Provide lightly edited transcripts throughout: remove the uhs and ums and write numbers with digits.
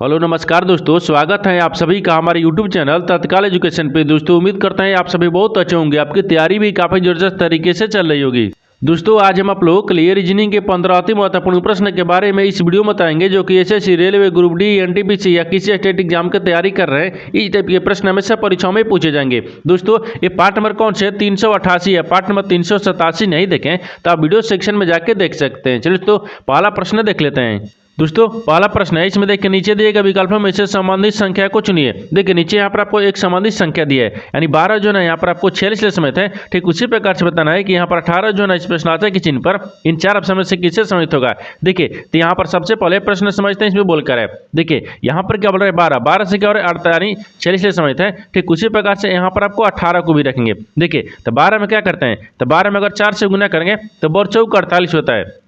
Hello नमस्कार दोस्तों, स्वागत है आप सभी का हमारे यूट्यूब चैनल तत्काल एजुकेशन पे। दोस्तों उम्मीद करते हैं आप सभी बहुत अच्छे होंगे, आपकी तैयारी भी काफ़ी ज़बरदस्त तरीके से चल रही होगी। दोस्तों आज हम आप लोग क्लियर रीजनिंग के 15 अति महत्वपूर्ण प्रश्न के बारे में इस वीडियो में बताएंगे, जो कि SSC, railway, group D, NTPC या किसी स्टेट एग्जाम की तैयारी कर रहे हैं। इस टाइप के प्रश्न हमेशा परीक्षाओं में पूछे जाएंगे। दोस्तों ये पार्ट नंबर कौन से 388 है, पार्ट नंबर 387 नहीं देखें तो आप वीडियो सेक्शन में जाके देख सकते हैं। चलिए तो पहला प्रश्न देख लेते हैं। दोस्तों पहला प्रश्न है, इसमें देखिए नीचे दिए गए विकल्पों में से संबंधित संख्या को चुनिए। देखिए नीचे यहाँ पर आपको एक संबंधित संख्या दी है, यानी 12 जो है यहाँ पर आपको 46 समित है। ठीक उसी प्रकार से बताना है कि यहाँ पर 18 जो है इस प्रश्नार्थक के चिन्ह पर इन चार ऑप्शन में से किससे सम्मिलित होगा। देखिए तो यहाँ पर सबसे पहले प्रश्न समझते हैं, इसमें बोलकर है। देखिए यहाँ पर क्या बोल रहे हैं 12 से क्या हो रहा है 48 यानी 46 समित है। ठीक उसी प्रकार से यहाँ पर आपको 18 को भी रखेंगे। देखिए तो 12 में क्या करते हैं, तो 12 में अगर 4 से गुना करेंगे तो 4 चौक 48 होता है।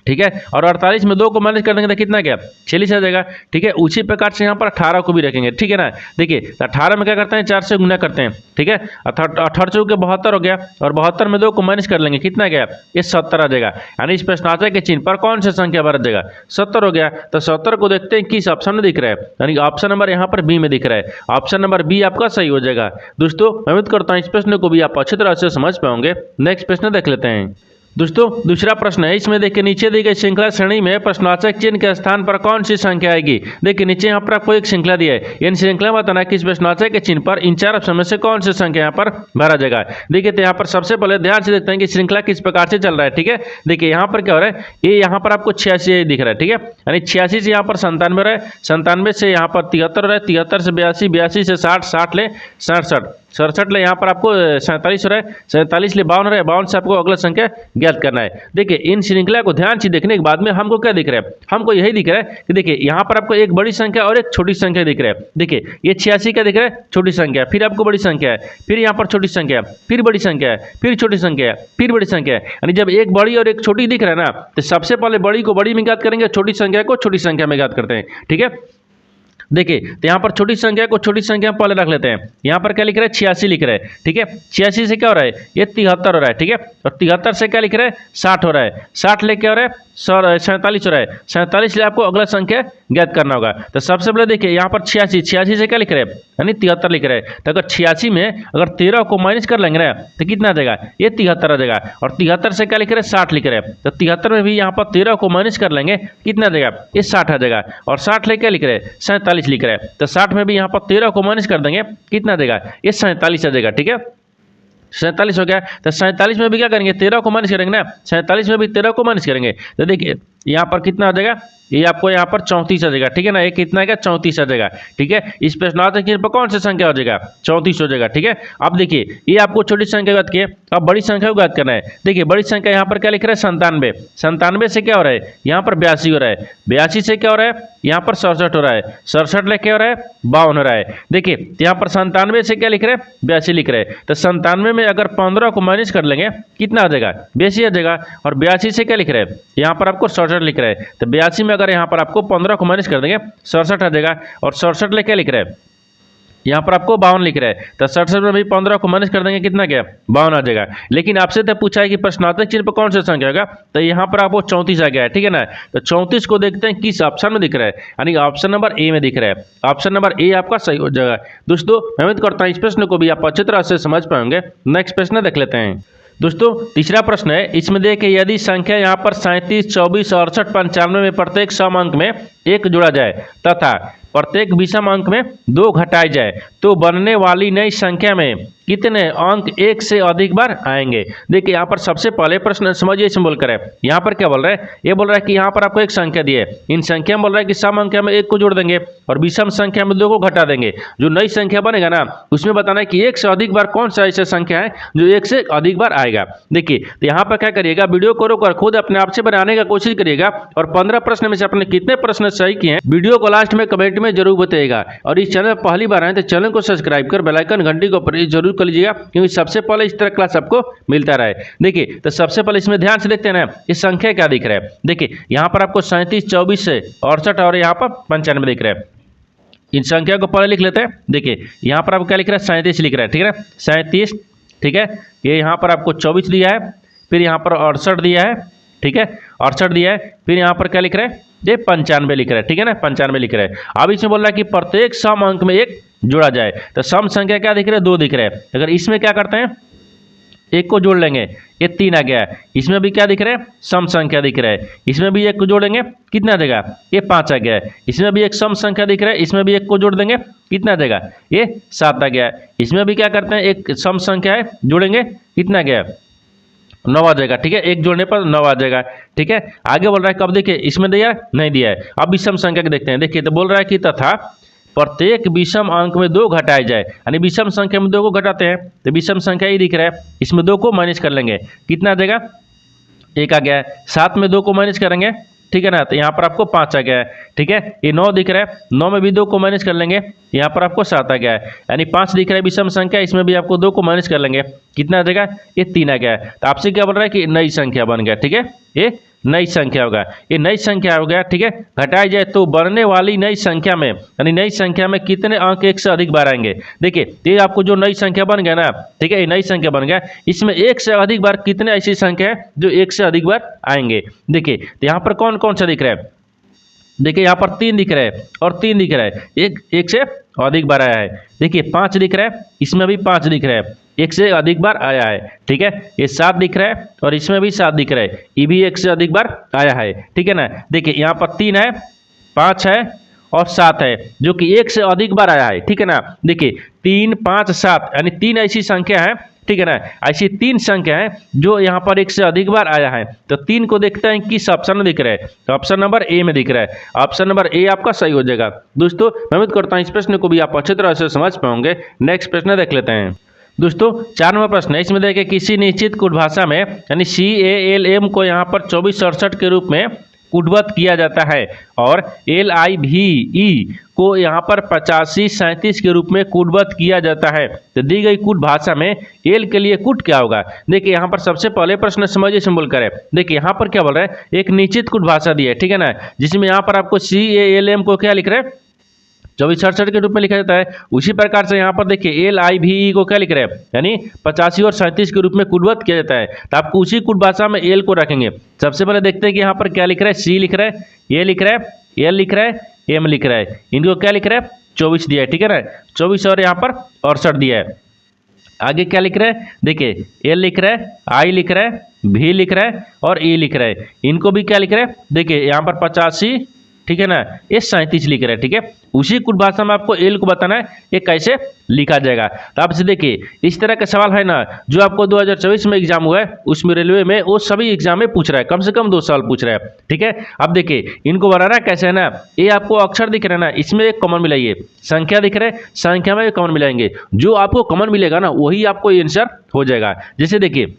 ठीक है, और 48 में 2 को माइनस कर देंगे तो कितना गया 46 आ जाएगा। ठीक है, उसी प्रकार से यहाँ पर 18 को भी रखेंगे। ठीक है ना, देखिए 18 में क्या करते हैं 4 से गुना करते हैं। ठीक है, 18 चौके 72 हो गया, और 72 में 2 को माइनस कर लेंगे कितना गया ये 70 आ जाएगा। यानी इस प्रश्नार्थक के चिन्ह पर कौन सा संख्या बरत जाएगा 70 हो गया। तो 70 को देखते हैं किस ऑप्शन में दिख रहा है, यानी ऑप्शन नंबर यहाँ पर बी में दिख रहा है। ऑप्शन नंबर बी आपका सही हो जाएगा। दोस्तों मैं उम्मीद करता हूँ इस प्रश्न को भी आप अच्छी तरह से समझ पाओगे। नेक्स्ट प्रश्न देख लेते हैं। दोस्तों दूसरा प्रश्न है, इसमें देखिए नीचे दी गई श्रृंखला श्रेणी में प्रश्नवाचक चिन्ह के स्थान पर कौन सी संख्या आएगी। देखिए नीचे यहाँ पर आपको एक श्रृंखला दी है, इन श्रृंखला में बताना है कि इस प्रश्नवाचक के चिन्ह पर इन चार ऑप्शन में से कौन सी संख्या यहाँ पर भरा जाएगा। देखिए तो यहाँ पर सबसे पहले ध्यान से देखते हैं कि श्रृंखला किस प्रकार से चल रहा है। ठीक है, देखिए यहाँ पर क्या हो रहा है, ये यहाँ पर आपको 86 दिख रहा है। ठीक है, यानी 86 से यहाँ पर 97 हो रहा है, 97 से यहाँ पर 73 हो रहा है, 73 से 82, 82 से 60, 60 ले 67, 67 ले यहाँ पर आपको 47 हो रहा है, 47 ले 52 हो रहा है, 52 से आपको अगला संख्या ज्ञात करना है। देखिए इन श्रृंखला को ध्यान से देखने के बाद में हमको क्या दिख रहा है, हमको यही दिख रहा है कि देखिए यहाँ पर आपको एक बड़ी संख्या और एक छोटी संख्या दिख रहा है। देखिए ये 86 क्या दिख रहा है, छोटी संख्या, फिर आपको बड़ी संख्या है, फिर यहाँ पर छोटी संख्या, फिर बड़ी संख्या है, फिर छोटी संख्या है, फिर बड़ी संख्या है। यानी जब एक बड़ी और एक छोटी दिख रहा है ना, तो सबसे पहले बड़ी को बड़ी में ज्ञात करेंगे, छोटी संख्या को छोटी संख्या में ज्ञात करते हैं। ठीक है, देखिए तो यहाँ पर छोटी संख्या को छोटी संख्या में पहले रख लेते हैं। यहाँ पर क्या लिख रहा है 86 लिख रहा है। ठीक है, 86 से क्या हो रहा है ये 73 हो रहा है। ठीक है, और 73 से क्या लिख रहा है 60 हो रहा है, 60 ले क्या हो रहा है 47 हो रहा है, 47 ले आपको अगला संख्या ज्ञात करना होगा। तो सबसे पहले देखिए यहाँ पर 86 से क्या लिख रहे हैं यानी 73 लिख रहे हैं। तो अगर 86 में अगर 13 को माइनस कर लेंगे ना तो कितना आ जाएगा ये 73 आ जाएगा, और 73 से क्या लिख रहे हैं 60 लिख रहे हैं। तो 73 में भी यहाँ पर 13 को माइनस कर लेंगे कितना आ जाएगा ये 60 आ जाएगा, और 60 ले क्या लिख रहे हैं 47 लिख रहे हैं। तो 60 में भी यहाँ पर 13 को माइनस कर देंगे कितना आ जाएगा ये 47 आ जाएगा। ठीक है, 47 हो गया। तो 47 में भी क्या करेंगे 13 को माइनस करेंगे ना, 47 में भी 13 को माइनस करेंगे तो देखिए यहाँ पर कितना आ जाएगा ये आपको यहाँ पर 34 आ जाएगा। ठीक है ना, ये कितना आएगा 34 आ जाएगा। ठीक है, इस प्रश्नार्थक चिन्ह पर कौन सी संख्या हो जाएगा 34 हो जाएगा। ठीक है, अब देखिए ये आपको छोटी संख्या ज्ञात की है, अब बड़ी संख्या को ज्ञात करना है। देखिए बड़ी संख्या यहाँ पर क्या लिख रहा है 97, 97 से क्या हो रहा है यहाँ पर 82 हो रहा है, 82 से क्या हो रहा है यहाँ पर 67 हो रहा है, 67 ले क्या हो रहा है 52 हो रहा है। देखिए यहाँ पर 97 से क्या लिख रहे हैं 82 लिख रहे हैं। तो 97 में अगर 15 को माइनस कर लेंगे कितना आ जाएगा 82 आ जाएगा, और 82 से क्या लिख रहे हैं यहाँ पर आपको 67 लिख रहे हैं। तो 82 में अगर यहाँ पर आपको 15 को माइनस कर देंगे 67 आ जाएगा, और 67 ले क्या लिख रहे हैं यहाँ पर आपको 52 लिख रहा है। तो 67 में भी 15 को माइनस कर देंगे कितना गया 52 आ जाएगा। लेकिन आपसे तो पूछा है कि प्रश्नार्थक चिन्ह पर कौन सा संख्या होगा, तो यहाँ पर आपको 34 आ गया है। ठीक है ना, तो 34 को देखते हैं किस ऑप्शन में दिख रहा है, यानी ऑप्शन नंबर ए में दिख रहा है। ऑप्शन नंबर ए आपका सही हो जाएगा। दोस्तों मैं उम्मीद करता हूँ इस प्रश्न को भी आप अच्छी तरह से समझ पाएंगे। नेक्स्ट प्रश्न देख लेते हैं। दोस्तों तीसरा प्रश्न है, इसमें देखिए यदि संख्या यहाँ पर 37, 24, 68, 95 में प्रत्येक सम अंक में 1 जोड़ा जाए तथा प्रत्येक विषम अंक में 2 घटाई जाए तो बनने वाली नई संख्या में कितने अंक 1 से अधिक बार आएंगे। देखिए यहाँ पर सबसे पहले प्रश्न समझिए इसमें बोलकर है, यहाँ पर क्या बोल रहा है ये बोल रहा है कि यहाँ पर आपको एक संख्या दी है, इन संख्या में बोल रहा है कि सम अंक में 1 को जोड़ देंगे और विषम संख्या में 2 को घटा देंगे। जो नई संख्या बनेगा ना उसमें बताना है कि 1 से अधिक बार कौन सा ऐसा संख्या है जो 1 से अधिक बार आएगा। देखिए तो यहाँ पर क्या करिएगा वीडियो को रोककर खुद अपने आप से बनाने का कोशिश करिएगा, और 15 प्रश्न में से आपने कितने प्रश्न सही किए हैं वीडियो को लास्ट में कमेंट में जरूर बताइएगा। और इस चैनल पर पहली बार आए तो चैनल को सब्सक्राइब कर बेल आइकन घंटी को प्रेस जरूर कर लीजिएगा, क्योंकि सबसे पहले इस तरह क्लास आपको मिलता रहे। देखिए तो सबसे पहले इसमें ध्यान से देखते हैं ना इस संख्या क्या दिख रहा है। देखिए यहाँ पर आपको 37, 24 से 68 और यहाँ पर 95 दिख रहा है। इन संख्या को पहले लिख लेते हैं। देखिए यहाँ पर आपको क्या लिख रहा है 37 लिख रहा है। ठीक है, 37। ठीक है, ये यहाँ पर आपको 24 दिया है, फिर यहाँ पर 68 दिया है, ठीक है, 68 दिया है। फिर यहाँ पर क्या लिख रहा है, ये 95 लिख रहा है, ठीक है ना, 95 लिख रहा है। अब इसमें बोल रहा है कि प्रत्येक सम अंक में एक जोड़ा जाए, तो सम संख्या क्या दिख रहा है, 2 दिख रहा है। अगर इसमें क्या करते हैं, एक को जोड़ लेंगे, ये 3 आ गया है। इसमें भी क्या दिख रहा है, सम संख्या दिख रहा है। इसमें भी एक को जोड़ेंगे, कितना देगा, ये 5 आ गया है। इसमें भी एक सम संख्या दिख रहा है, इसमें भी एक को जोड़ देंगे, कितना देगा, ये 7 आ गया है। इसमें भी क्या करते हैं, एक सम संख्या है, जोड़ेंगे, कितना गया, 9 आ जाएगा, ठीक है, एक जोड़ने पर 9 आ जाएगा, ठीक है। आगे बोल रहा है, कब देखिए इसमें दिया नहीं दिया है। अब विषम संख्या के देखते हैं, देखिए तो बोल रहा है कि तथा प्रत्येक विषम अंक में 2 घटाए जाए, यानी विषम संख्या में 2 को घटाते हैं, तो विषम संख्या ही दिख रहा है, इसमें 2 को माइनस कर लेंगे, कितना देगा, 1 आ गया है। 7 में 2 को माइनस करेंगे, ठीक है ना, तो यहाँ पर आपको 5 आ गया है, ठीक है। ये 9 दिख रहा है, 9 में भी 2 को माइनस कर लेंगे, यहाँ पर आपको 7 आ गया है, यानी 5 दिख रहा है विषम संख्या, इसमें भी आपको 2 को माइनस कर लेंगे, कितना आ जाएगा, ये 3 आ गया है। तो आपसे क्या बोल रहा है कि नई संख्या बन गया, ठीक है, ये नई संख्या होगा, ये नई संख्या हो गया, ठीक है। घटाई जाए तो बनने वाली नई संख्या में, यानी नई संख्या में कितने अंक एक से अधिक बार आएंगे। देखिए ये आपको जो नई संख्या बन गया ना, ठीक है, ये नई संख्या बन गया, इसमें एक से अधिक बार कितने ऐसी संख्या है जो एक से अधिक बार आएंगे। देखिए तो यहाँ पर कौन कौन सा दिख रहा है, देखिए यहाँ पर 3 दिख रहा है और 3 दिख रहा है, एक से अधिक बार आया है। देखिए 5 दिख रहा है, इसमें भी 5 दिख रहा है, एक से अधिक बार आया है, ठीक है। ये 7 दिख रहा है और इसमें भी 7 दिख रहा है, ये भी एक से अधिक बार आया है, ठीक है ना। देखिए यहाँ पर 3 है, 5 है और 7 है, जो कि एक से अधिक बार आया है, ठीक है ना। देखिए 3, 5, 7 यानी 3 ऐसी संख्या है, ठीक है ना, ऐसी 3 संख्या है जो यहाँ पर एक से अधिक बार आया है। तो 3 को देखते हैं किस ऑप्शन में दिख रहा है, तो ऑप्शन नंबर ए में दिख रहा है, ऑप्शन नंबर ए आपका सही हो जाएगा। दोस्तों मैं उम्मीद करता हूँ इस प्रश्न को भी आप अच्छी तरह से समझ पाओगे। नेक्स्ट प्रश्न देख लेते हैं। दोस्तों 4 नंबर प्रश्न है, इसमें देखिए किसी निश्चित कूट भाषा में यानी CALM को यहाँ पर 2468 के रूप में कूटबद्ध किया जाता है और LIVE को यहाँ पर 8537 के रूप में कूटबद्ध किया जाता है। तो दी गई कूट भाषा में एल के लिए कूट क्या होगा। देखिए यहाँ पर सबसे पहले प्रश्न समझिए सिंबल करें। देखिए यहाँ पर क्या बोल रहा है, एक निश्चित कूट भाषा दी है, ठीक है ना, जिसमें यहाँ पर आपको CALM को क्या लिख रहे हैं, 2468 के रूप में लिखा जाता है। उसी प्रकार से यहाँ पर देखिए LIVE को क्या लिख रहे हैं, यानी 85 और 37 के रूप में कूटबद्ध किया जाता है। तो आपको उसी कूट भाषा में एल को रखेंगे। सबसे पहले देखते हैं कि यहाँ पर क्या लिख रहा है, C लिख रहा है, ए लिख रहा है, एल लिख रहा है, एम लिख रहा है, इनको क्या लिख रहा है, 24 दिया है, ठीक है ना, 24 और यहाँ पर 68 दिया है। आगे क्या लिख रहा है, देखिए एल लिख रहा है, आई लिख रहा है, भी लिख रहा है और ई लिख रहा है, इनको भी क्या लिख रहा है, देखिए यहाँ पर 85, ठीक है ना, ये 37 लिख रहा है, ठीक है। उसी कुछ भाषा में आपको एल को बताना है ये कैसे लिखा जाएगा। तो आपसे देखिए इस तरह का सवाल है ना, जो आपको 2024 में एग्जाम हुआ है उसमें रेलवे में वो सभी एग्जाम में पूछ रहा है, कम से कम 2 सवाल पूछ रहा है, ठीक है। अब देखिए इनको बनाना कैसे है ना, ये आपको अक्षर दिख रहा है ना, इसमें एक कॉमन मिलाइए, संख्या दिख रहा है, संख्या में कॉमन मिलाएंगे, जो आपको कॉमन मिलेगा ना वही आपको आंसर हो जाएगा। जैसे देखिए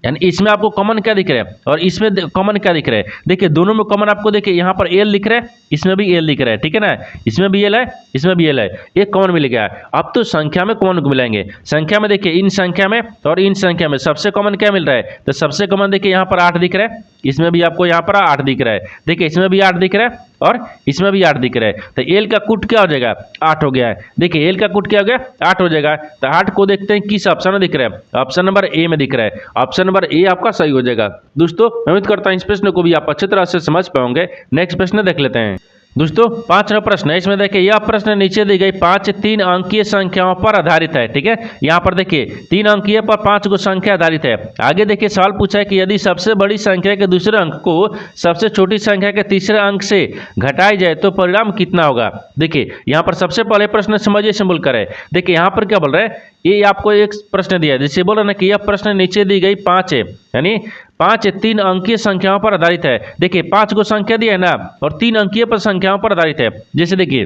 यानी इसमें आपको कॉमन क्या दिख रहा है और इसमें कॉमन क्या दिख रहा है, देखिए दोनों में कॉमन आपको देखिए यहाँ पर एल लिख रहा है, इसमें भी एल लिख रहा है, ठीक है ना, इसमें भी एल है, इसमें भी एल है, एक कॉमन मिल गया। अब तो संख्या में कॉमन को मिलाएंगे। संख्या में देखिए इन संख्या में और इन संख्या में सबसे कॉमन क्या मिल रहा है, तो सबसे कॉमन देखिए यहाँ पर 8 दिख रहा है, इसमें भी आपको यहाँ पर 8 दिख रहा है, देखिए इसमें भी 8 दिख रहा है और इसमें भी 8 दिख रहा है। तो एल का कूट क्या हो जाएगा, 8 हो गया है। देखिए एल का कूट क्या हो गया, 8 हो जाएगा। तो 8 को देखते हैं किस ऑप्शन में दिख रहा है, ऑप्शन नंबर ए में दिख रहा है, ऑप्शन नंबर ए आपका सही हो जाएगा। दोस्तों मैं उम्मीद करता हूं इस प्रश्न को भी आप अच्छी तरह से समझ पाओगे। नेक्स्ट प्रश्न देख लेते हैं। दोस्तों 5 नंबर प्रश्न है, इसमें देखिए यह प्रश्न नीचे दी गई 5 3 अंकीय संख्याओं पर आधारित है, ठीक है। यहाँ पर देखिए 3 अंकीय पर 5 को संख्या आधारित है। आगे देखिए सवाल पूछा है कि यदि सबसे बड़ी संख्या के दूसरे अंक को सबसे छोटी संख्या के तीसरे अंक से घटाई जाए तो परिणाम कितना होगा। देखिए यहाँ पर सबसे पहले प्रश्न समझिए सिंबल करें। देखिए यहाँ पर क्या बोल रहा है, ये आपको एक प्रश्न दिया है, जिससे बोल रहा ना कि यह प्रश्न नीचे दी गई 5 है, यानी 5 3 अंकीय संख्याओं पर आधारित है। देखिए 5 को संख्या दिया है ना और 3 अंकीय पर संख्याओं पर आधारित है। जैसे देखिए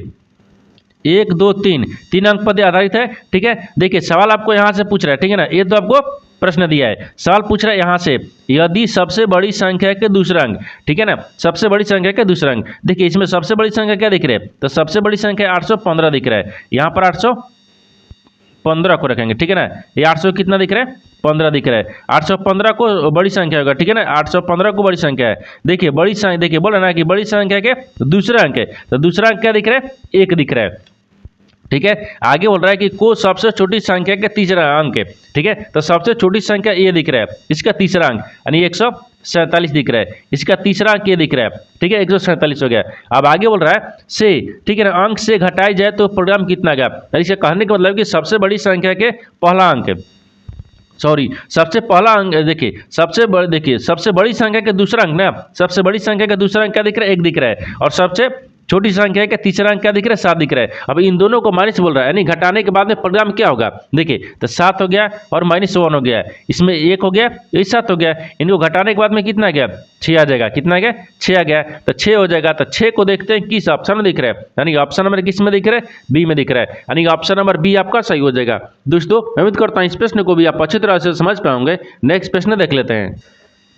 1 2 3 अंक पर आधारित है, ठीक है। देखिए सवाल आपको यहाँ से पूछ रहा है, ठीक है ना, ये तो आपको प्रश्न दिया है। सवाल पूछ रहा है यहाँ से यदि सबसे बड़ी संख्या के दूसरा अंक, ठीक है ना, सबसे बड़ी संख्या के दूसरा अंक। देखिए इसमें सबसे बड़ी संख्या क्या दिख रही है, तो सबसे बड़ी संख्या 815 दिख रहा है, यहाँ पर 815 को रखेंगे, ठीक है ना। ये 800 कितना दिख रहा है, 15 दिख रहा है, 815 को बड़ी संख्या होगा, ठीक है ना, 815 को बड़ी संख्या है। देखिए बड़ी संख्या, देखिए बोला ना कि बड़ी संख्या के दूसरा अंक है, तो दूसरा अंक क्या दिख रहा है, 1 दिख रहा है। ठीक है। आगे बोल रहा है कि को सबसे छोटी संख्या का तीसरा अंक है। ठीक है, तो सबसे छोटी संख्या ये दिख रहा है, इसका तीसरा अंक यानी 147 दिख रहा है, इसका तीसरा अंक ये दिख रहा है। ठीक है, 147 हो गया। अब आगे बोल रहा है से, ठीक है ना, अंक से घटाई जाए तो परिणाम कितना गया। यानी इसका कहने का मतलब कि सबसे बड़ी संख्या के पहला अंक है, सॉरी सबसे पहला अंक देखिए, सबसे बड़ी संख्या का दूसरा अंक ना, सबसे बड़ी संख्या का दूसरा अंक क्या दिख रहा है, 1 दिख रहा है, और सबसे छोटी संख्या का तीसरा अंक क्या दिख रहा है, 7 दिख रहा है। अब इन दोनों को माइनस बोल रहा है, यानी घटाने के बाद में परिणाम क्या होगा, देखिए तो 7 हो गया और -1 हो गया, इसमें 1 हो गया, ये 7 हो गया, इनको घटाने के बाद में कितना गया, 6 आ जाएगा। कितना आ गया, 6 आ गया, तो 6 हो जाएगा। तो 6 को देखते हैं किस ऑप्शन में दिख रहा है, यानी ऑप्शन नंबर किस में दिख रहा है, बी में दिख रहा है, यानी ऑप्शन नंबर बी आपका सही हो जाएगा। दोस्तों मैं उम्मीद करता हूँ इस प्रश्न को भी आप अच्छी तरह से समझ पाओगे। नेक्स्ट प्रश्न देख लेते हैं।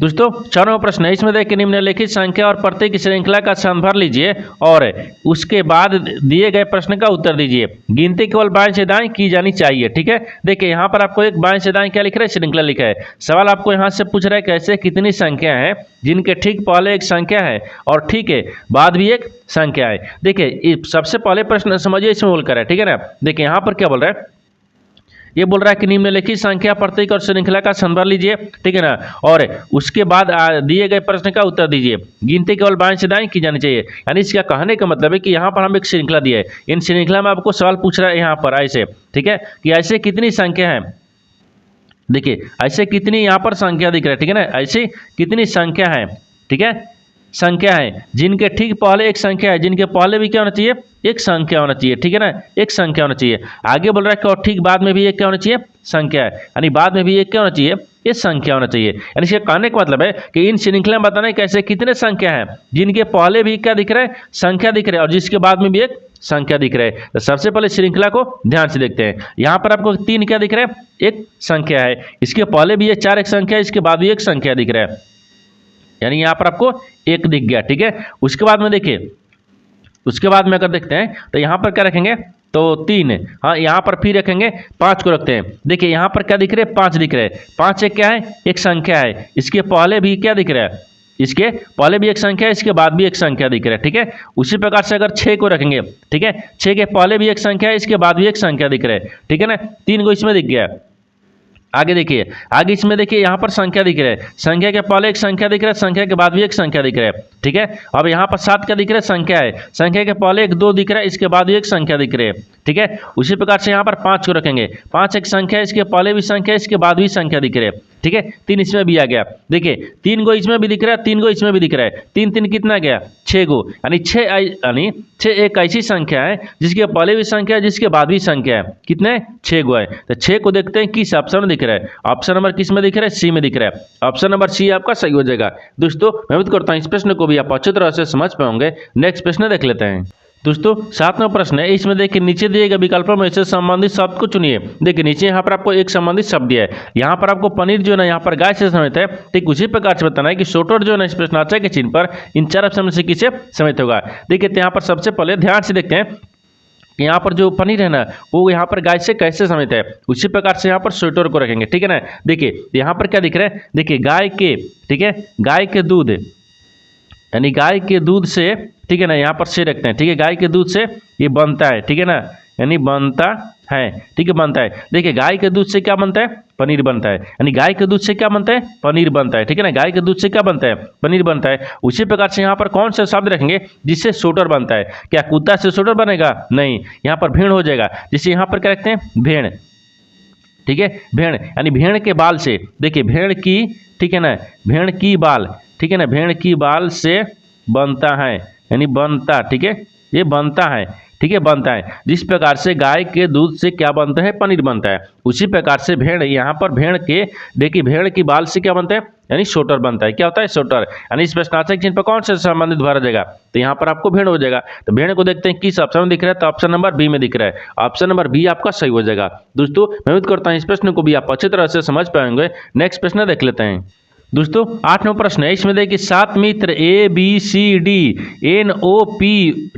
दोस्तों 6वां प्रश्न है, इसमें देखिए निम्नलिखित संख्या और प्रत्येक श्रृंखला का स्थान भर लीजिए और उसके बाद दिए गए प्रश्न का उत्तर दीजिए। गिनती केवल बाएं से दाएं की जानी चाहिए। ठीक है, देखिए यहाँ पर आपको एक बाएं से दाएं क्या लिख रहा है, श्रृंखला लिखा है। सवाल आपको यहाँ से पूछ रहा है कैसे कितनी संख्या है जिनके ठीक पहले एक संख्या है और ठीक है बाद भी एक संख्या है। देखिए सबसे पहले प्रश्न समझिए, इसमें बोलकर है, ठीक है ना। देखिए यहाँ पर क्या बोल रहा है, ये बोल रहा है कि निम्नलिखित संख्या प्रत्येक और श्रृंखला का संदर्भ लीजिए, ठीक है ना, और उसके बाद दिए गए प्रश्न का उत्तर दीजिए। गिनती केवल बाएं से दाएं की जानी चाहिए, यानी इसका कहने का मतलब है कि यहाँ पर हम एक श्रृंखला दिए, इन श्रृंखला में आपको सवाल पूछ रहा है यहाँ पर ऐसे, ठीक है, कि ऐसे कितनी संख्या है। देखिए ऐसे कितनी यहाँ पर संख्या दिख रहा है, ठीक है ना, ऐसी कितनी संख्या है, ठीक है, संख्या है जिनके ठीक पहले एक संख्या है, जिनके पहले भी क्या होना चाहिए, एक संख्या होना चाहिए, ठीक है ना, एक संख्या होना चाहिए। आगे बोल रहा है कि और ठीक बाद में भी एक क्या होना चाहिए, संख्या है, यानी बाद में भी एक क्या होना चाहिए, ये संख्या होना चाहिए। यानी इसके कहने का मतलब है कि इन श्रृंखला में बताना है कैसे कितने संख्या है जिनके पहले भी क्या दिख रहा है, संख्या दिख रहा है, और जिसके बाद में भी एक संख्या दिख रहा है। तो सबसे पहले श्रृंखला को ध्यान से देखते हैं। यहाँ पर आपको 3 क्या दिख रहा है, एक संख्या है, इसके पहले भी ये 4 एक संख्या है, इसके बाद भी एक संख्या दिख रहा है, यानी यहाँ पर आपको 1 दिख गया। ठीक है, उसके बाद में देखिए, उसके बाद में अगर देखते हैं तो यहाँ पर क्या रखेंगे, तो 3, हाँ यहाँ पर फिर रखेंगे 5 को रखते हैं। देखिए यहाँ पर क्या दिख रहे हैं, 5 दिख रहे हैं, 5 एक क्या है, एक संख्या है, इसके पहले भी क्या दिख रहा है, इसके पहले भी एक संख्या है, इसके बाद भी एक संख्या दिख रहा है। ठीक है, उसी प्रकार से अगर 6 को रखेंगे, ठीक है, 6 के पहले भी एक संख्या है, इसके बाद भी एक संख्या दिख रहा है, ठीक है ना, 3 को इसमें दिख गया। आगे देखिए, आगे इसमें देखिए यहाँ पर संख्या दिख रहा है, संख्या के पहले एक संख्या दिख रहा है, संख्या के बाद भी एक संख्या दिख रहा है। ठीक है, अब यहाँ पर 7 का दिख रहा है, संख्या है, संख्या के पहले एक 2 दिख रहा है, इसके बाद भी एक संख्या दिख रही है। ठीक है, उसी प्रकार से यहाँ पर 5 को रखेंगे, 5 एक संख्या है, इसके पहले भी संख्या है, इसके बाद भी संख्या दिख रही है। ठीक है, 3 इसमें भी आ गया। देखिए 3 को इसमें भी दिख रहा है, 3 को इसमें भी दिख रहा है, 3 3 कितना गया, 6 को, यानी 6 एक ऐसी संख्या है जिसके पहले भी संख्या है, जिसके बाद भी संख्या है, कितने 6 गो है। तो 6 को देखते हैं किस ऑप्शन में दिख रहा है, ऑप्शन नंबर किस में दिख रहा है, सी में दिख रहा है, ऑप्शन नंबर सी आपका सही हो जाएगा। दोस्तों मैं उम्मीद करता हूँ इस प्रश्न को भी आप अच्छी तरह से समझ पाओगे। नेक्स्ट प्रश्न देख लेते हैं। दोस्तों 7वां प्रश्न है, इसमें देखिए नीचे दिए गए विकल्पों में से संबंधित शब्द को चुनिए। देखिए नीचे यहाँ पर आपको एक संबंधित शब्द दिया है, यहाँ पर आपको पनीर जो है ना यहाँ पर गाय से समेत है, ठीक उसी प्रकार से बताना है कि शोटर जो है ना इस प्रश्नार्थ के चिन्ह पर इन 4 ऑप्शन में से किसे समेत होगा। देखिए यहाँ पर सबसे पहले ध्यान से देखते हैं, यहाँ पर जो पनीर है ना वो यहाँ पर गाय से कैसे समेत है, उसी प्रकार से यहाँ पर स्वेटर को रखेंगे। ठीक है ना, देखिए यहाँ पर क्या दिख रहा है, देखिए गाय के, ठीक है, गाय के दूध, यानी गाय के दूध से, ठीक है ना, यहाँ पर से रखते हैं। ठीक है, गाय के दूध से ये बनता है, ठीक है ना, यानी बनता है, ठीक है, बनता है। देखिए गाय के दूध से क्या बनता है, पनीर बनता है, यानी गाय के दूध से क्या बनता है, पनीर बनता है। ठीक है ना, गाय के दूध से क्या बनता है, पनीर बनता है। उसी प्रकार से यहाँ पर कौन सा शब्द रखेंगे जिससे स्वेटर बनता है, क्या कुत्ता से स्वेटर बनेगा, नहीं, यहाँ पर भेड़ हो जाएगा, जिससे यहाँ पर क्या रखते हैं, भेड़। ठीक है, भेड़, यानी भेड़ के बाल से, देखिए भेड़ की, ठीक है ना, भेड़ की बाल, ठीक है ना, भेड़ की बाल से बनता है, यानी बनता, ठीक है, ये बनता है, ठीक है, बनता है। जिस प्रकार से गाय के दूध से क्या बनता है, पनीर बनता है, उसी प्रकार से भेड़, यहाँ पर भेड़ के, देखिए भेड़ की बाल से क्या बनता है, यानी स्वेटर बनता है। क्या होता है, स्वेटर, यानी इस प्रश्नार्थक चिन्ह पर कौन से संबंधित भरा जाएगा, तो यहाँ पर आपको भेड़ हो जाएगा। तो भेड़ को देखते हैं किस ऑप्शन में दिख रहा है, तो ऑप्शन नंबर बी में दिख रहा है, ऑप्शन नंबर बी आपका सही हो जाएगा। दोस्तों मैं उम्मीद करता हूँ इस प्रश्न को भी आप अच्छी तरह से समझ पाएंगे। नेक्स्ट प्रश्न देख लेते हैं। दोस्तों 8वां प्रश्न है, इसमें देखिए 7 मित्र ABCDNOP,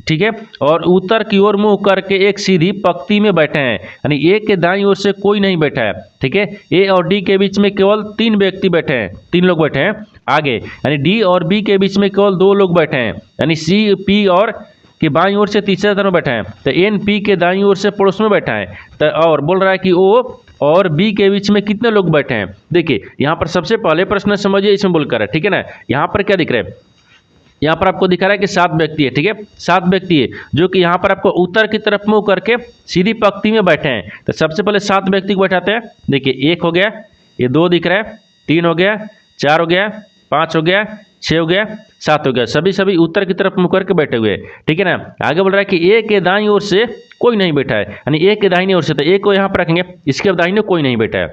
ठीक है, और उत्तर की ओर मुंह करके एक सीधी पंक्ति में बैठे हैं, यानी ए के दाईं ओर से कोई नहीं बैठा है। ठीक है, ए और डी के बीच में केवल 3 व्यक्ति बैठे हैं, 3 लोग बैठे हैं। आगे यानी डी और बी के बीच में केवल 2 लोग बैठे हैं, यानी सी, पी और कि बाईं ओर से तीसरे स्थान में बैठा है, तो एन पी के दाईं ओर से पड़ोस में बैठा है। तो और बोल रहा है कि ओ और बी के बीच में कितने लोग बैठे हैं। देखिए यहाँ पर सबसे पहले प्रश्न समझिए, इसमें बोलकर है, ठीक है ना। यहाँ पर क्या दिख रहा है, यहाँ पर आपको दिखा रहा है कि 7 व्यक्ति है, ठीक है, 7 व्यक्ति है जो कि यहाँ पर आपको उत्तर की तरफ मुंह करके सीधी पंक्ति में बैठे हैं। तो सबसे पहले 7 व्यक्ति को बैठाते हैं। देखिए 1 हो गया, ये 2 दिख रहा है, 3 हो गया, 4 हो गया, 5 हो गया, 6 हो गया, 7 हो गया, सभी उत्तर की तरफ मुंह करके बैठे हुए हैं, ठीक है ना। आगे बोल रहा है कि ए के दाईं ओर से कोई नहीं बैठा है, यानी ए के दाहिनी ओर से, तो ए को यहाँ पर रखेंगे, इसके दाहिने कोई नहीं बैठा है,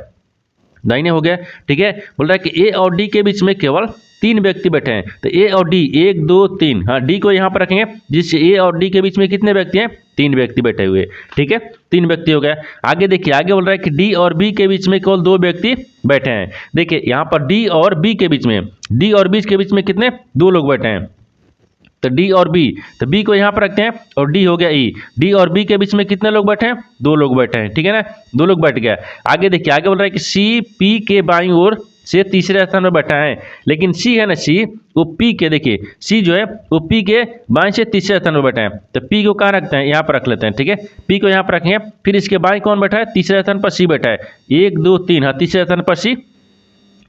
दाहिने हो गया, ठीक है। बोल रहा है कि ए और डी के बीच में केवल 3 व्यक्ति बैठे हैं, तो ए और डी 1 2 3, हाँ डी को यहाँ पर रखेंगे, जिससे ए और डी के बीच में कितने व्यक्ति हैं, 3 व्यक्ति बैठे हुए, ठीक है, 3 व्यक्ति हो गया। आगे देखिए, आगे बोल रहा है कि डी और बी के बीच में केवल 2 व्यक्ति बैठे हैं। देखिए यहाँ पर डी और बी के बीच में, डी और बी के बीच में कितने, 2 लोग बैठे हैं, तो डी और बी, तो बी को यहाँ पर रखते हैं और डी हो गया ई। डी और बी के बीच में कितने लोग बैठे हैं, 2 लोग बैठे हैं, ठीक है ना, 2 लोग बैठ गया। आगे देखिए, आगे बोल रहा है कि सी पी के बाईं ओर से तीसरे स्थान पर बैठा है, लेकिन सी है ना, सी वो पी के, देखिए सी जो है वो पी के बाएं से तीसरे स्थान पर बैठा है, तो पी को कहाँ रखते हैं, यहाँ पर रख लेते हैं, ठीक है, पी को यहाँ पर रखेंगे। फिर इसके बाएं कौन बैठा है, तीसरे स्थान पर सी बैठा है, 1 2 3, हाँ तीसरे स्थान पर सी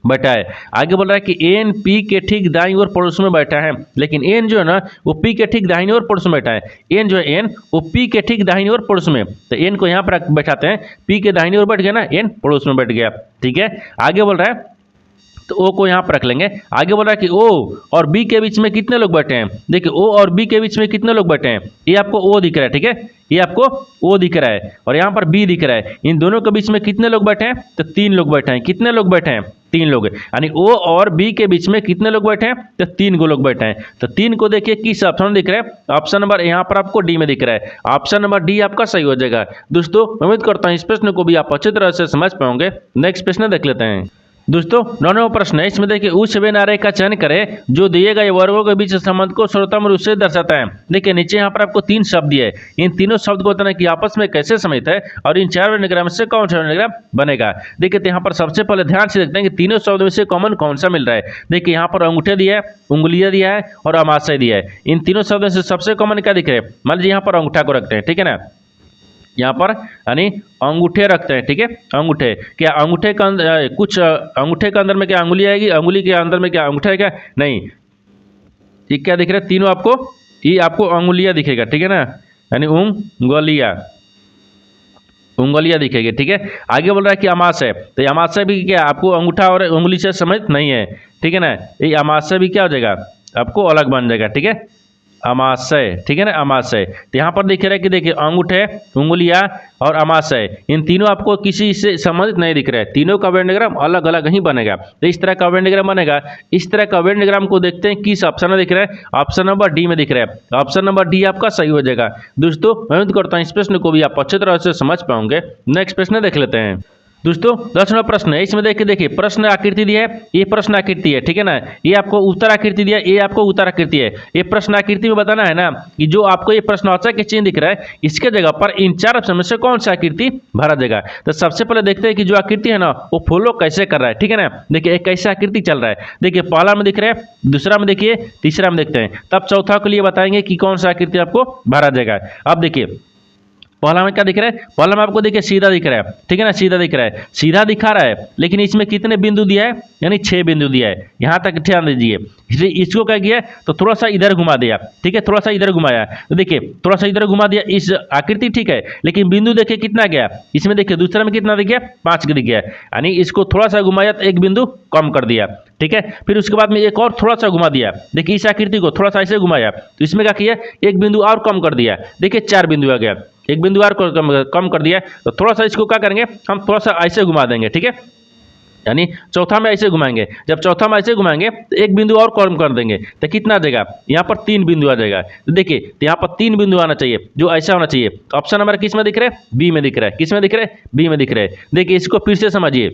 बैठा है। आगे बोल रहा है कि एन पी के ठीक दाईं ओर पड़ोस में बैठा है, लेकिन एन जो है ना वो पी के ठीक दाहिनी ओर पड़ोस में बैठा है, एन जो है एन वो पी के ठीक दाहिनी ओर पड़ोस में, तो एन को यहाँ पर बैठाते हैं, पी के दाहिनी ओर बैठ गया ना, एन पड़ोस में बैठ गया, ठीक है। आगे बोल रहा है तो ओ को यहाँ पर रख लेंगे। आगे बोल रहा है कि ओ और बी के बीच में कितने लोग बैठे हैं, देखिए ओ और बी के बीच में कितने लोग बैठे हैं, ये आपको ओ दिख रहा है, ठीक है, ये आपको ओ दिख रहा है और यहाँ पर बी दिख रहा है, इन दोनों के बीच में कितने लोग बैठे हैं, तो 3 लोग बैठे हैं, कितने लोग बैठे हैं, 3 लोग, यानी ओ और बी के बीच में कितने लोग बैठे हैं, तो 3 को लोग बैठे हैं। तो 3 को देखिए किस ऑप्शन में दिख रहा है, ऑप्शन नंबर यहाँ पर आपको डी में दिख रहा है, ऑप्शन नंबर डी आपका सही हो जाएगा। दोस्तों उम्मीद करता हूँ इस प्रश्न को भी आप अच्छी तरह से समझ पाओगे। नेक्स्ट प्रश्न देख लेते हैं। दोस्तों 9वां प्रश्न है, इसमें देखिए उस वेन आरेख का चयन करें जो दिए गए वर्गों के बीच संबंध को सर्वोत्तम रूप से दर्शाता है। देखिए नीचे यहाँ पर आपको 3 शब्द दिए, इन तीनों शब्द को बताना कि आपस में कैसे समित है और इन 4 वर्णक्रम से कौन सा वर्णक्रम बनेगा। देखिए तो यहाँ पर सबसे पहले ध्यान से देखते हैं कि तीनों शब्द में से कॉमन कौन सा मिल रहा है। देखिए यहाँ पर अंगूठे दिया है, उंगलियां दिया है और अमाशय दिया है। इन तीनों शब्दों से सबसे कॉमन क्या दिख रहा है, मान लीजिए यहाँ पर अंगूठा को रखते हैं, ठीक है ना, यहाँ पर यानी अंगूठे रखते हैं, ठीक है, अंगूठे, क्या अंगूठे का अंदर कुछ अंगूठे के अंदर में क्या अंगुली आएगी, अंगुली के अंदर में क्या अंगूठा है क्या, नहीं, ये क्या दिख रहा है, तीनों आपको ये आपको अंगुलियां दिखेगा, ठीक है ना, यानी उंगलियां दिखेगी, ठीक है। आगे बोल रहा है कि अमाशय, तो अमाशय भी क्या आपको अंगूठा और उंगली से समित नहीं है, ठीक है ना, ये अमाशय भी क्या हो जाएगा, आपको अलग बन जाएगा, ठीक है, अमाशय, ठीक है ना, अमाशय। तो यहाँ पर दिख रहा है कि देखिए अंगूठे, उंगलियां और अमाशय, इन तीनों आपको किसी से संबंधित नहीं दिख रहा है, तीनों का वर्णक्रम अलग अलग ही बनेगा। तो इस तरह का वर्णक्रम बनेगा, इस तरह का वर्णक्रम को देखते हैं किस ऑप्शन में दिख रहा है, ऑप्शन नंबर डी में दिख रहा है, ऑप्शन नंबर डी आपका सही हो जाएगा। दोस्तों मैं उम्मीद करता हूँ इस प्रश्न को भी आप अच्छी तरह से समझ पाओगे। नेक्स्ट प्रश्न देख लेते हैं। दोस्तों 10वां प्रश्न है, इसमें देखिए प्रश्न आकृति दी है, ये प्रश्न आकृति है, ठीक है ना, ये आपको उत्तर आकृति दिया, ये आपको उत्तर आकृति है। ये प्रश्न आकृति में बताना है ना कि जो आपको ये प्रश्नवाचक के चिन्ह दिख रहा है इसके जगह पर इन 4 ऑप्शन में से कौन सा आकृति भरा जाएगा। तो सबसे पहले देखते हैं कि जो आकृति है ना वो फॉलो कैसे कर रहा है, ठीक है ना। देखिए एक कैसा आकृति चल रहा है, देखिए पहला में दिख रहा है, दूसरा में देखिए, तीसरा में देखते हैं, तब चौथा के लिए बताएंगे कि कौन सा आकृति आपको भरा जाएगा। अब देखिए पहला में क्या दिख रहा है, पहला में आपको देखिए सीधा दिख रहा है, ठीक है ना, सीधा दिख रहा है, सीधा दिखा रहा है, लेकिन इसमें कितने बिंदु दिया है, यानी 6 बिंदु दिया है। यहाँ तक ध्यान दीजिए, इसलिए इसको क्या किया तो थोड़ा सा इधर घुमा दिया, ठीक है, थोड़ा सा इधर घुमाया, तो देखिए थोड़ा सा इधर घुमा दिया, इस आकृति ठीक है, लेकिन बिंदु देखिए कितना गया, इसमें देखिए दूसरा में कितना दिख गया, 5 दिख गया, यानी इसको थोड़ा सा घुमाया तो 1 बिंदु कम कर दिया, ठीक है। फिर उसके बाद में एक और थोड़ा सा घुमा दिया, देखिए इस आकृति को थोड़ा सा ऐसे घुमाया तो इसमें क्या किया, 1 बिंदु और कम कर दिया, देखिए 4 बिंदु आ गया, 1 बिंदु और कम कर दिया, तो थोड़ा सा इसको क्या करेंगे हम, थोड़ा सा ऐसे घुमा देंगे, ठीक है, यानी चौथा में ऐसे घुमाएंगे, जब चौथा में ऐसे घुमाएंगे तो 1 बिंदु और कम कर देंगे, तो कितना आ जाएगा, यहाँ पर 3 बिंदु आ जाएगा। तो देखिए तो यहाँ पर 3 बिंदु आना चाहिए, जो ऐसा होना चाहिए। ऑप्शन नंबर किस में दिख रहा है, बी में दिख रहा है, किस में दिख रहा है, बी में दिख रहा है। देखिए इसको फिर से समझिए,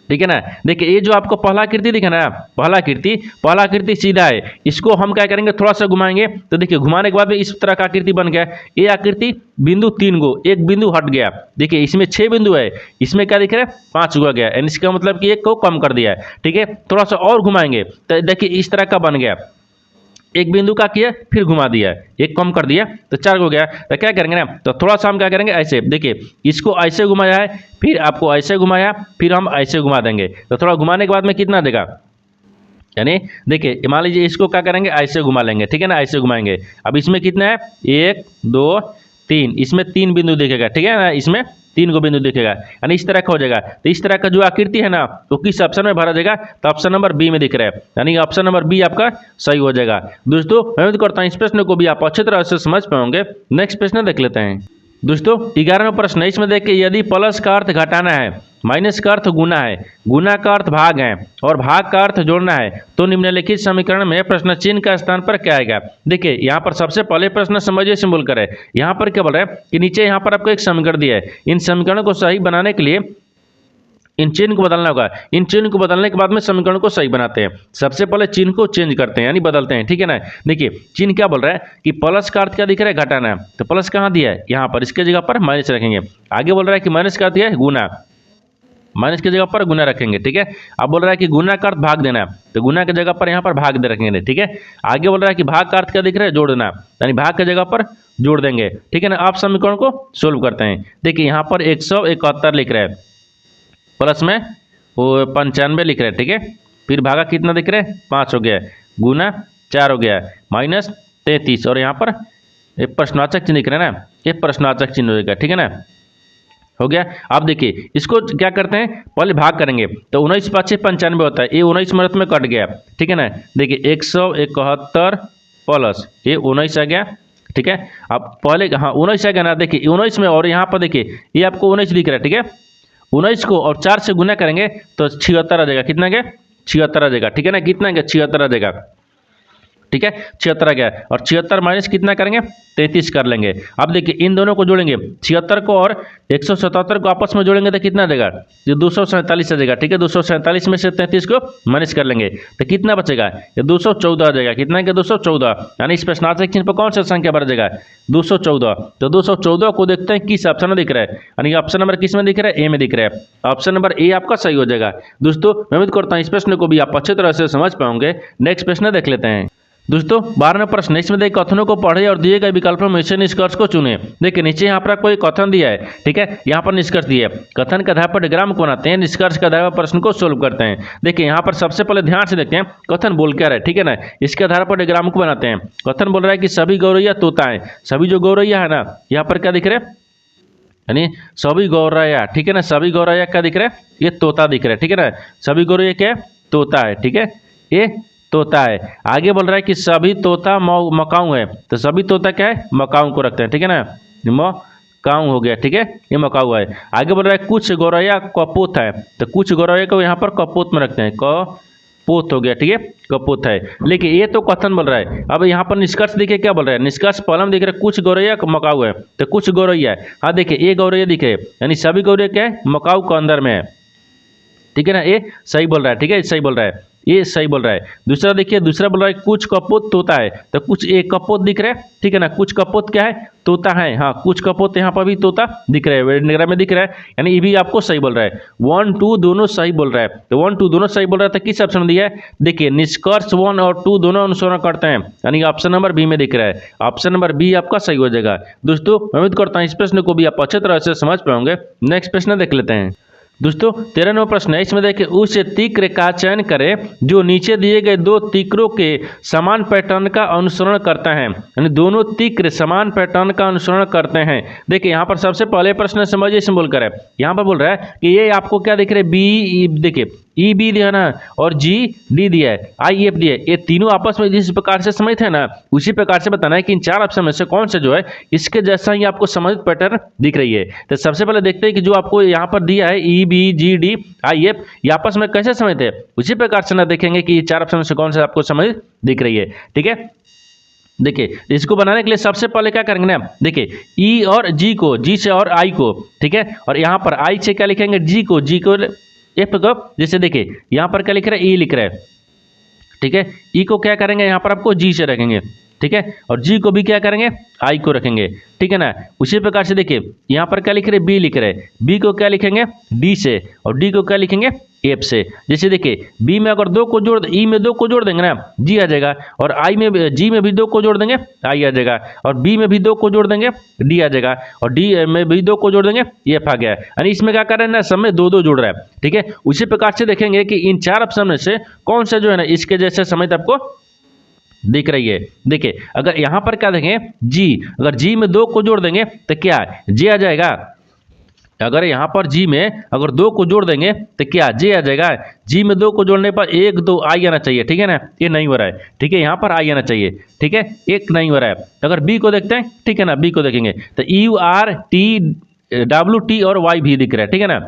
ठीक है ना, देखिए ये जो आपको पहला आकृति दिखा ना, पहला आकृति सीधा है, इसको हम क्या करेंगे थोड़ा सा घुमाएंगे, तो देखिए घुमाने के बाद में इस तरह का आकृति बन गया। ये आकृति बिंदु 3 गो, 1 बिंदु हट गया, देखिए इसमें 6 बिंदु है, इसमें क्या दिख रहा है 5 गो गया, यानी इसका मतलब कि 1 को कम कर दिया है, ठीक है। थोड़ा सा और घुमाएंगे तो देखिए इस तरह का बन गया, एक बिंदु का किया फिर घुमा दिया, एक कम कर दिया तो 4 हो गया। तो क्या करेंगे ना, तो थोड़ा सा हम क्या करेंगे, ऐसे देखिए इसको ऐसे घुमाया है, फिर आपको ऐसे घुमाया, फिर हम ऐसे घुमा देंगे। तो थोड़ा घुमाने के बाद में कितना देगा, यानी देखिए मान लीजिए इसको क्या करेंगे, ऐसे घुमा लेंगे, ठीक है ना, ऐसे घुमाएंगे। अब इसमें कितना है, 1 2 3, इसमें 3 बिंदु दिखेगा, ठीक है ना, इसमें 3 को बिंदु दिखेगा, यानी इस तरह का हो जाएगा। तो इस तरह का जो आकृति है ना, तो किस ऑप्शन में भरा जाएगा, तो ऑप्शन नंबर बी में दिख रहा है, यानी ऑप्शन नंबर बी आपका सही हो जाएगा। दोस्तों मैं उम्मीद करता हूँ इस प्रश्न को भी आप अच्छी तरह से समझ पाओगे। नेक्स्ट प्रश्न देख लेते हैं। दोस्तों 11वां प्रश्न है, इसमें देखिए यदि प्लस का अर्थ घटाना है, माइनस का अर्थ गुना है, गुना का अर्थ भाग है और भाग का अर्थ जोड़ना है, तो निम्नलिखित समीकरण में प्रश्न चिन्ह का स्थान पर क्या आएगा। देखिए यहाँ पर सबसे पहले प्रश्न समझिए सिंबल करे, यहाँ पर क्या बोल रहा है कि नीचे यहाँ पर आपको एक समीकरण दिया है, इन समीकरणों को सही बनाने के लिए इन चिन्ह को बदलना होगा। इन चिन्ह को बदलने के बाद में समीकरण को सही बनाते हैं। सबसे पहले चिन्ह को चेंज करते हैं, यानी बदलते हैं, ठीक है ना। देखिए चिन्ह क्या बोल रहा है कि प्लस का अर्थ क्या दिख रहा है, घटाना है, तो प्लस कहाँ दिया है, यहाँ पर, इसके जगह पर माइनस रखेंगे। आगे बोल रहा है कि माइनस का अर्थ दिया है गुना, माइनस की जगह पर गुना रखेंगे, ठीक है। अब बोल रहा है कि गुना का अर्थ भाग देना है, तो गुना की जगह पर यहाँ पर भाग दे रखेंगे, ठीक है। आगे बोल रहा है कि भाग का अर्थ क्या दिख रहा है, जोड़ना, यानी भाग की जगह पर जोड़ देंगे, ठीक है ना। आप समीकरण को सोल्व करते हैं। देखिए यहाँ पर 171 लिख रहा है, प्लस में वो 95 लिख रहा है, ठीक है। फिर भागा कितना दिख रहा है, 5 हो गया, गुना 4 हो गया, माइनस 33, और यहाँ पर एक प्रश्नवाचक चिन्ह दिख रहा है ना, एक प्रश्नवाचक चिन्ह हो जाएगा, ठीक है ना, हो गया। अब देखिए इसको क्या करते हैं, पहले भाग करेंगे, तो 19 5 95 होता है, ये 19 मिनट में कट गया, ठीक है ना। देखिए 171 प्लस ये 19 आ गया, ठीक है। अब पहले हाँ 19 आ गया ना, देखिए 19 में, और यहाँ पर देखिए ये आपको 19 दिख रहा है, ठीक है। 19 को और 4 से गुना करेंगे तो 76 आ जाएगा, कितना गया, 76 आ जाएगा, ठीक है ना, कितना गया, 76 आ जाएगा, ठीक है, 76 आ गया। और 76 माइनस कितना करेंगे, 33 कर लेंगे। अब देखिए इन दोनों को जोड़ेंगे, 76 को और 177 को आपस में जोड़ेंगे तो कितना देगा, ये 247 आ जाएगा, ठीक है। 247 में से 33 को माइनस कर लेंगे तो कितना बचेगा, ये 214 आ जाएगा, कितना है, 214, यानी इस प्रश्नार्थक चिन्ह पर कौन सा संख्या बढ़ जाएगा, 214। तो 214 को देखते हैं किस ऑप्शन में दिख रहा है, यानी ऑप्शन नंबर किस में दिख रहा है, ए में दिख रहा है। ऑप्शन नंबर ए आपका सही हो जाएगा। दोस्तों मैं उम्मीद करता हूँ इस प्रश्न को भी आप अच्छी तरह से समझ पाओगे। नेक्स्ट प्रश्न देख लेते हैं। दोस्तों 12वां प्रश्न, इसमें देखिए कथनों को पढ़े और दिए गए विकल्पों में से निष्कर्ष को चुने। देखिए नीचे यहाँ पर कोई कथन दिया है, ठीक है, यहाँ पर निष्कर्ष दिया है। कथन के आधार पर डायग्राम को बनाते हैं, निष्कर्ष के आधार पर प्रश्न को सोल्व करते हैं। देखिए यहाँ पर सबसे पहले ध्यान से देखते हैं कथन बोल क्या रहा है, ठीक है ना, इसके आधार पर डायग्राम को बनाते हैं। कथन बोल रहा है कि सभी गौरैया तोता है, सभी जो गौरैया है ना, यहाँ पर क्या दिख रहा है, यानी सभी गौरैया, ठीक है ना, सभी गौरैया क्या दिख रहा है, ये तोता दिख रहा है, ठीक है ना, सभी गौरैया क्या है, तोता है, ठीक है, ये तोता है। आगे बोल रहा है कि सभी तोता मकाऊ है, तो सभी तोता क्या है, मकाऊ को रखते हैं, ठीक है ना, मकाऊ हो गया, ठीक है, ये मकाऊ है। आगे बोल रहा है कुछ गौरैया कपोत है, तो कुछ गौरैया को यहाँ पर कपोत में रखते हैं, कपोत हो गया, ठीक है, कपोत है। लेकिन ये तो कथन बोल रहा है। अब यहाँ पर निष्कर्ष देखिए क्या बोल रहा है, निष्कर्ष पहले में दिख रहा है कुछ गौरैया मकाऊ है, तो कुछ गौरैया है, हाँ देखिए ये गौरैया दिख रहे, यानी सभी गौरैया क्या है, मकाऊ के अंदर में है, ठीक है ना, ये सही बोल रहा है, ठीक है, सही बोल रहा है, ये सही बोल रहा है। दूसरा देखिए, दूसरा बोल रहा है कुछ कपोत तोता है, तो कुछ एक कपोत दिख रहा है, ठीक है ना, कुछ कपोत क्या है, तोता है, हाँ कुछ कपोत यहाँ पर भी तोता दिख रहा है, डायग्राम में दिख रहा है, यानी ये भी आपको सही बोल रहा है। 1 2 दोनों सही बोल रहा है, तो 1 2 दोनों सही बोल रहा है, तो किस ऑप्शन में दिया है, देखिए निष्कर्ष 1 और 2 दोनों अनुसरण करते हैं, यानी ऑप्शन नंबर बी में दिख रहा है। ऑप्शन नंबर बी आपका सही हो जाएगा। दोस्तों मैं उम्मीद करता हूँ इस प्रश्न को भी आप अच्छे तरह से समझ पाओगे। नेक्स्ट प्रश्न देख लेते हैं। दोस्तों 13वां प्रश्न है, इसमें देखिए उस तीक्र का चयन करें जो नीचे दिए गए दो तीक्रों के समान पैटर्न का अनुसरण करता है, यानी दोनों तीक्र समान पैटर्न का अनुसरण करते हैं। देखिए यहाँ पर सबसे पहले प्रश्न समझिए, इसमें बोल कर है, यहाँ पर बोल रहा है कि ये आपको क्या दिख रहा है, बी, देखिए ई बी दिया ना, और जी डी दिया है, आई एफ दिया है, ये तीनों आपस में जिस प्रकार से समित है ना, उसी प्रकार से बताना है कि इन 4 ऑप्शन में से कौन सा जो है इसके जैसा ही आपको समित पैटर्न दिख रही है। तो सबसे पहले देखते हैं कि जो आपको यहाँ पर दिया है E B G D I F, ये आपस में कैसे समित है, उसी प्रकार से ना देखेंगे कि ये 4 ऑप्शन में से कौन सा आपको समित दिख रही है, ठीक है। देखिए इसको बनाने के लिए सबसे पहले क्या करेंगे ना, देखिए ई और जी को, जी से और आई को, ठीक है, और यहाँ पर आई से क्या लिखेंगे, जी को, जी को एफ को, जैसे देखिए यहाँ पर क्या लिख रहा है, ई लिख रहा है, ठीक है, ई को क्या करेंगे यहाँ पर आपको जी से रखेंगे, ठीक है, और जी को भी क्या करेंगे, आई को रखेंगे, ठीक है ना। उसी प्रकार से देखिए यहाँ पर क्या लिख रहे, बी लिख रहे, बी को क्या लिखेंगे, डी से, और डी को क्या लिखेंगे, एफ से। जैसे देखिए बी में अगर 2 को जोड़, ई में 2 को जोड़ देंगे ना, जी आ जाएगा, और आई में, जी में भी 2 को जोड़ देंगे, आई आ जाएगा, और बी में भी 2 को जोड़ देंगे, डी आ जाएगा, और डी में भी 2 को जोड़ देंगे, एफ आ गया। यानी इसमें क्या कर रहे हैं ना, सब में 2 जोड़ रहा है, ठीक है। उसी प्रकार से देखेंगे कि इन 4 ऑप्शन में से कौन सा जो है ना इसके जैसे समेत आपको दिख रही है। देखिए अगर यहाँ पर क्या देखें, जी, अगर जी में 2 को जोड़ देंगे तो क्या जे आ जाएगा। अगर यहाँ पर जी में अगर 2 को जोड़ देंगे तो क्या जे आ जाएगा। जी में 2 को जोड़ने पर 1 2 आई आना चाहिए, ठीक है ना, ये नहीं हो रहा है, ठीक है, यहाँ पर आई आना चाहिए, ठीक है, एक नहीं हो रहा है। अगर बी को देखते हैं, ठीक है ना, बी को देखेंगे तो you R T W T और वाई भी दिख रहा है, ठीक है ना,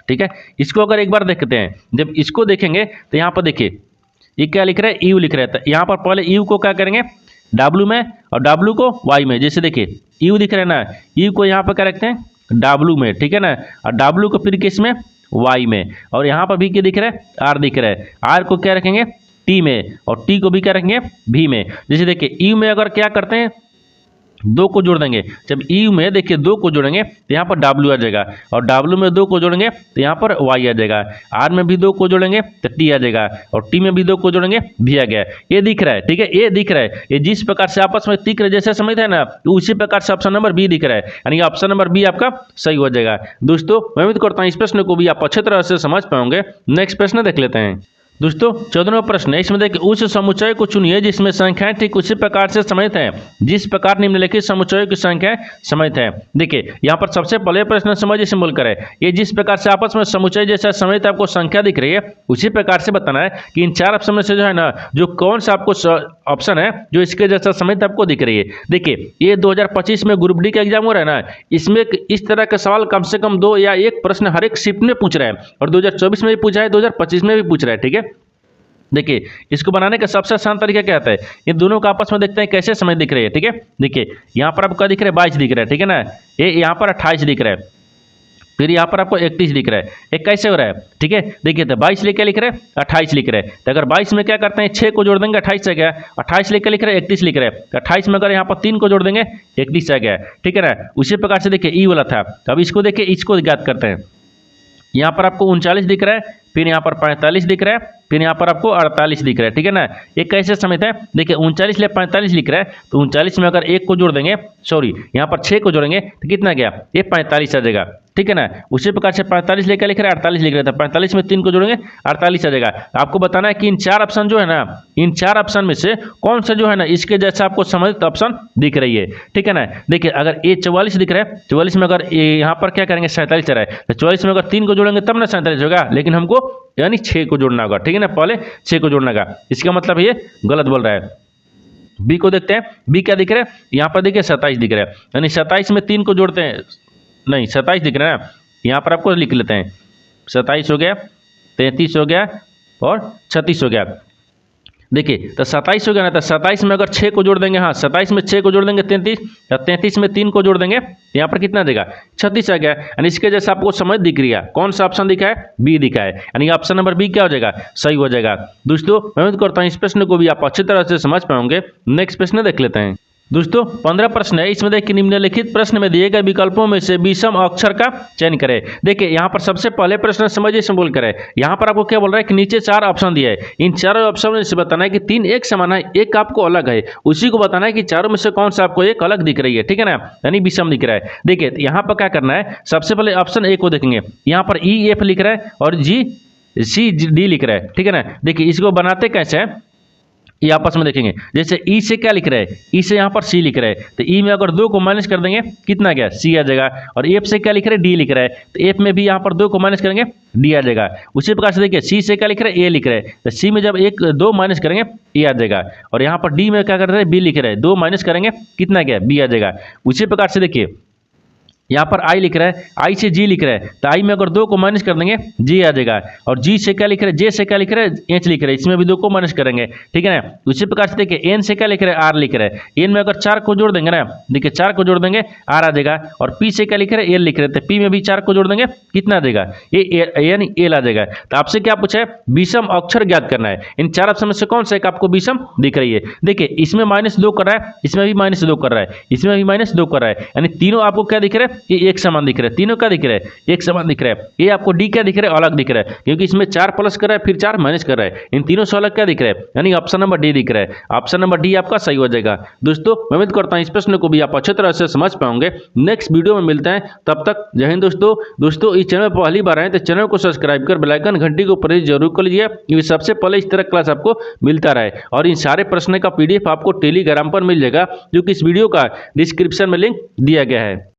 ठीक है। इसको अगर एक बार देखते हैं, जब इसको देखेंगे तो यहाँ पर देखिए ये क्या लिख रहा है, यू लिख रहा है, तो यहाँ पर पहले यू को क्या करेंगे, डब्ल्यू में, और डब्ल्यू को वाई में। जैसे देखिए यू दिख रहा है ना, यू को यहाँ पर क्या रखते हैं, डब्ल्यू में, ठीक है ना, और डब्ल्यू को फिर किस में, वाई में, और यहाँ पर भी क्या दिख रहा है, आर दिख रहा है, आर को क्या रखेंगे, टी में, और टी को भी क्या रखेंगे, भी में। जैसे देखिए यू में अगर क्या करते हैं, 2 को जोड़ देंगे, जब यू में देखिए 2 को जोड़ेंगे तो यहाँ पर डब्ल्यू आ जाएगा, और डब्ल्यू में 2 को जोड़ेंगे तो यहाँ पर वाई आ जाएगा, आर में भी 2 को जोड़ेंगे तो टी आ जाएगा, और टी में भी 2 को जोड़ेंगे भी आ गया। ये दिख रहा है, ठीक है, ये दिख रहा है, ये जिस प्रकार से आपस में दिख रहे जैसे समझ है ना, तो उसी प्रकार से ऑप्शन नंबर बी दिख रहा है, यानी ऑप्शन नंबर बी आपका सही हो जाएगा। दोस्तों मैं उम्मीद करता हूँ इस प्रश्न को भी आप अच्छे तरह से समझ पाओगे। नेक्स्ट प्रश्न देख लेते हैं। दोस्तों 14वां प्रश्न है, इसमें देखिए उस समुच्चय को चुनिए जिसमें संख्याएं ठीक उसी प्रकार से समित हैं जिस प्रकार निम्नलिखित समुच्चयों की संख्याएं समित हैं। देखिए यहाँ पर सबसे पहले प्रश्न समझिए सिंबल करें, ये जिस प्रकार से आपस में समुच्चय जैसा समित आपको संख्या दिख रही है उसी प्रकार से बताना है कि इन 4 ऑप्शन में से जो है ना जो कौन सा आपको ऑप्शन है जो इसके जैसा समित आपको दिख रही है। देखिए ये 2025 में ग्रुप डी का एग्जाम हो रहा है ना, इसमें इस तरह का सवाल कम से कम 2 या 1 प्रश्न हर एक शिफ्ट में पूछ रहा है, और 2024 में भी पूछा है, 2025 में भी पूछ रहा है, ठीक है। देखिए इसको बनाने का सबसे आसान तरीका क्या होता है, इन दोनों का आपस में देखते हैं कैसे समय दिख रहे हैं, ठीक है। देखिए यहाँ पर आपको क्या दिख रहा है, 22 दिख रहा है, ठीक है ना, ये यहाँ पर 28 दिख रहा है, फिर यहाँ पर आपको 31 दिख रहा है, एक कैसे हो रहा है, ठीक है। देखिए तो 22 लेके लिख रहे हैं, 28 लिख रहे हैं, तो अगर 22 में क्या करते हैं 6 को जोड़ देंगे 28 आ गया, 28 लेके लिख रहे हैं 31 लिख रहे हैं, तो 28 में अगर यहाँ पर 3 को जोड़ देंगे 31 आ गया, ठीक है ना। उसी प्रकार से देखिए ई वाला था, तो अब इसको देखिए इसको ज्ञात करते हैं। यहाँ पर आपको 39 दिख रहा है, फिर यहाँ पर 45 दिख रहा है, फिर यहाँ पर आपको 48 दिख रहा है, ठीक है ना। एक कैसे समित है, देखिए 39 ले 45 लिख रहा है, तो 39 में अगर 1 को जोड़ देंगे, सॉरी यहाँ पर 6 को जोड़ेंगे तो कितना गया, ये 45 आ जाएगा, ठीक है ना। उसी प्रकार से 45 लेकर लिख रहा है, 48 लिख रहा था, 45 में 3 को जोड़ेंगे 48 आ जाएगा। आपको बताना है कि इन 4 ऑप्शन जो है ना, इन 4 ऑप्शन में से कौन सा जो है ना इसके जैसा आपको संबंधित ऑप्शन दिख रही है, ठीक है ना। देखिए अगर ये 44 दिख रहा है, 44 में अगर यहाँ पर क्या करेंगे 47 आ रहा है, तो 44 में अगर 3 को जोड़ेंगे तब ना 47 होगा, लेकिन हमको यानी 6 को जोड़ना होगा, ठीक है ना, पहले 6 को जोड़ना होगा। इसका मतलब ये गलत बोल रहा है। बी को देखते हैं, बी क्या दिख रहा है, यहाँ पर देखिए 27 दिख रहा है, यानी 27 में 3 को जोड़ते हैं, नहीं 27 दिख रहा है ना, यहाँ पर आपको लिख लेते हैं, 27 हो गया, 33 हो गया और 36 हो गया। देखिए तो 27 हो गया ना, तो 27 में अगर 6 को जोड़ देंगे, हाँ 27 में 6 को जोड़ देंगे 33, या 33 में 3 को जोड़ देंगे, यहाँ पर कितना देगा 36 आ गया। यानी इसके जैसा आपको समझ दिख रही है, कौन सा ऑप्शन दिखा है, बी दिखा है, यानी ऑप्शन नंबर बी क्या हो जाएगा, सही हो जाएगा। दोस्तों मैं उम्मीद करता हूँ इस प्रश्न को भी आप अच्छी तरह से समझ पाओगे। नेक्स्ट प्रश्न देख लेते हैं। दोस्तों 15 प्रश्न है, इसमें देखिए निम्नलिखित प्रश्न में दिए गए विकल्पों में से विषम अक्षर का चयन करें। देखिए यहाँ पर सबसे पहले प्रश्न समझिए सिंबल करें, यहाँ पर आपको क्या बोल रहा है कि नीचे 4 ऑप्शन दिए है, इन चारों ऑप्शन में से बताना है कि 3 एक समान है, एक आपको अलग है, उसी को बताना है कि चारों में से कौन सा आपको एक अलग दिख रही है, ठीक है ना, यानी विषम दिख रहा है। देखिए यहाँ पर क्या करना है, सबसे पहले ऑप्शन ए को देखेंगे, यहाँ पर ई एफ लिख रहा है और जी सी डी लिख रहा है, ठीक है ना। देखिए इसको बनाते कैसे हैं ये आपस में देखेंगे। जैसे ई से क्या लिख रहा है, ई से यहाँ पर सी लिख रहा है, तो ई में अगर 2 को माइनस कर देंगे कितना गया, सी आ जाएगा। और एफ से क्या लिख रहा है, डी लिख रहा है, तो एफ में भी यहाँ पर 2 को माइनस करेंगे, डी आ जाएगा। उसी प्रकार से देखिए सी से क्या लिख रहा है, ए लिख रहा है, तो सी में जब 2 माइनस करेंगे ए आ जाएगा। और यहाँ पर डी में क्या कर रहे हैं, बी लिख रहे हैं, 2 माइनस करेंगे कितना गया, बी आ जाएगा। उसी प्रकार से देखिए यहाँ पर आई लिख रहा है, आई से जी लिख रहा है, तो आई में अगर 2 को माइनस कर देंगे जी आ जाएगा। और जी से क्या लिख रहा है, जे से क्या लिख रहा है, एच लिख रहा है, इसमें भी 2 को माइनस करेंगे, ठीक है ना। उसी प्रकार से देखिए एन से क्या लिख रहा है, आर लिख रहा है, एन में अगर 4 को जोड़ देंगे ना, देखिए 4 को जोड़ देंगे आर आ जाएगा। और पी से क्या लिख रहा है, एल लिख रहे हैं, तो पी में भी 4 को जोड़ देंगे कितना आ जाएगा, ये यानी एल आ जाएगा। तो आपसे क्या पूछा है, विषम अक्षर ज्ञात करना है। इन 4 ऑप्शन में से कौन सा एक आपको विषम दिख रही है। देखिए इसमें -2 कर रहा है, इसमें भी -2 कर रहा है, इसमें भी -2 कर रहा है, यानी तीनों आपको क्या दिख रहा है, ये एक समान दिख रहा है, तीनों क्या दिख रहा है, एक समान दिख रहा है। ये आपको डी क्या दिख रहा है, अलग दिख रहा है, क्योंकि इसमें 4 प्लस कर रहा है फिर 4 माइनस कर रहा है, इन तीनों से अलग क्या दिख रहा है, यानी ऑप्शन नंबर डी दिख रहा है। ऑप्शन नंबर डी आपका सही हो जाएगा। दोस्तों मैं उम्मीद करता हूं इस प्रश्न को भी आप अच्छी तरह से समझ पाओगे। नेक्स्ट वीडियो में मिलते हैं, तब तक जय हिंद। दोस्तों इस चैनल पर पहली बार आए तो चैनल को सब्सक्राइब कर बेल आइकन घंटी को प्रेस जरूर कर लीजिए, क्योंकि सबसे पहले इस तरह क्लास आपको मिलता रहे। और इन सारे प्रश्न का PDF आपको टेलीग्राम पर मिल जाएगा, जो कि इस वीडियो का डिस्क्रिप्शन में लिंक दिया गया है।